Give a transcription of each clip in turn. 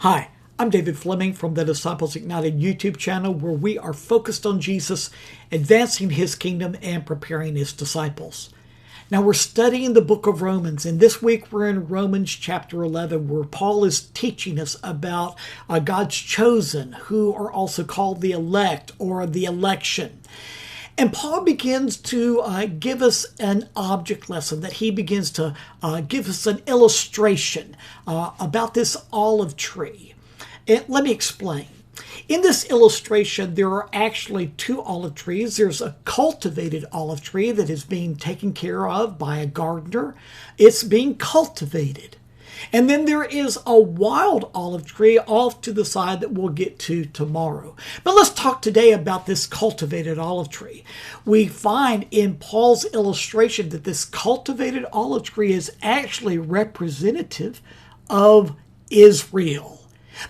Hi, I'm David Fleming from the Disciples Ignited YouTube channel, where we are focused on Jesus, advancing his kingdom and preparing his disciples. Now we're studying the book of Romans, and this week we're in Romans chapter 11, where Paul is teaching us about God's chosen, who are also called the elect or the election. And Paul begins to give us an object lesson, that he begins to give us an illustration about this olive tree. And let me explain. In this illustration, there are actually two olive trees. There's a cultivated olive tree that is being taken care of by a gardener. It's being cultivated. And then there is a wild olive tree off to the side that we'll get to tomorrow. But let's talk today about this cultivated olive tree. We find in Paul's illustration that this cultivated olive tree is actually representative of Israel.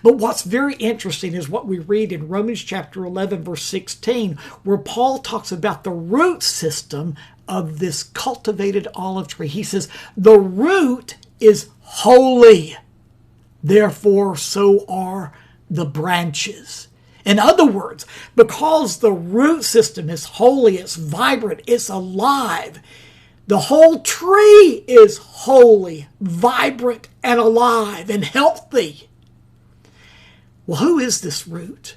But what's very interesting is what we read in Romans chapter 11, verse 16, where Paul talks about the root system of this cultivated olive tree. He says, the root is holy, therefore so are the branches. In other words, because the root system is holy, it's vibrant, it's alive, the whole tree is holy, vibrant, and alive, and healthy. Well, who is this root?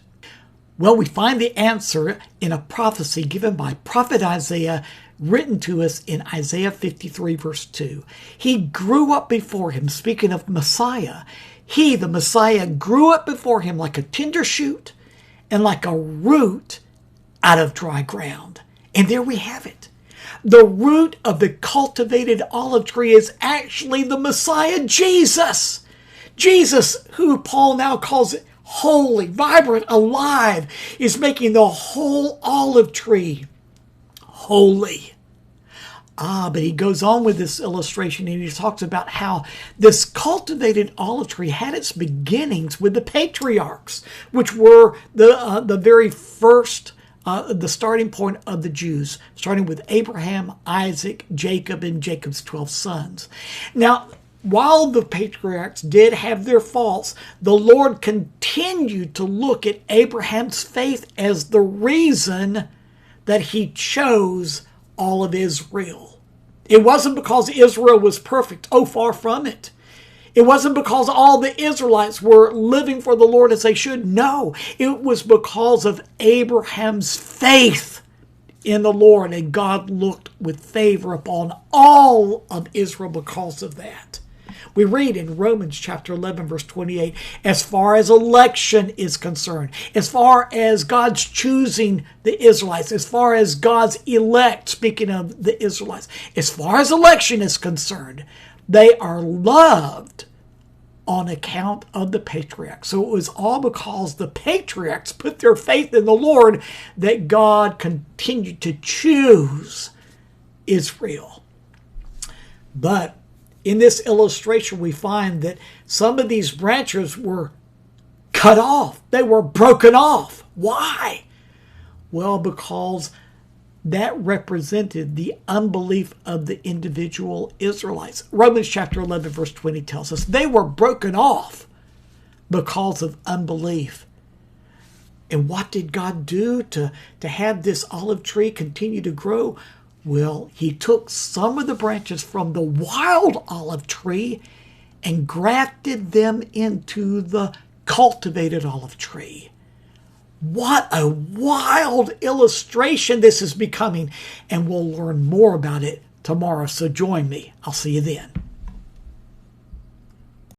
Well, we find the answer in a prophecy given by prophet Isaiah, written to us in Isaiah 53, verse 2. He grew up before him, speaking of Messiah. He, the Messiah, grew up before him like a tender shoot and like a root out of dry ground. And there we have it. The root of the cultivated olive tree is actually the Messiah, Jesus. Jesus, who Paul now calls it holy, vibrant, alive, is making the whole olive tree holy. But he goes on with this illustration, and he talks about how this cultivated olive tree had its beginnings with the patriarchs, which were the very first, the starting point of the Jews, starting with Abraham, Isaac, Jacob, and Jacob's 12 sons. Now, while the patriarchs did have their faults, the Lord continued to look at Abraham's faith as the reason that he chose all of Israel. It wasn't because Israel was perfect. Oh, far from it. It wasn't because all the Israelites were living for the Lord as they should. No, it was because of Abraham's faith in the Lord, and God looked with favor upon all of Israel because of that. We read in Romans chapter 11, verse 28, as far as election is concerned, as far as God's choosing the Israelites, as far as God's elect, speaking of the Israelites, as far as election is concerned, they are loved on account of the patriarchs. So it was all because the patriarchs put their faith in the Lord that God continued to choose Israel. But in this illustration, we find that some of these branches were cut off. They were broken off. Why? Well, because that represented the unbelief of the individual Israelites. Romans chapter 11, verse 20 tells us they were broken off because of unbelief. And what did God do to have this olive tree continue to grow? Well, he took some of the branches from the wild olive tree and grafted them into the cultivated olive tree. What a wild illustration this is becoming, and we'll learn more about it tomorrow. So join me. I'll see you then.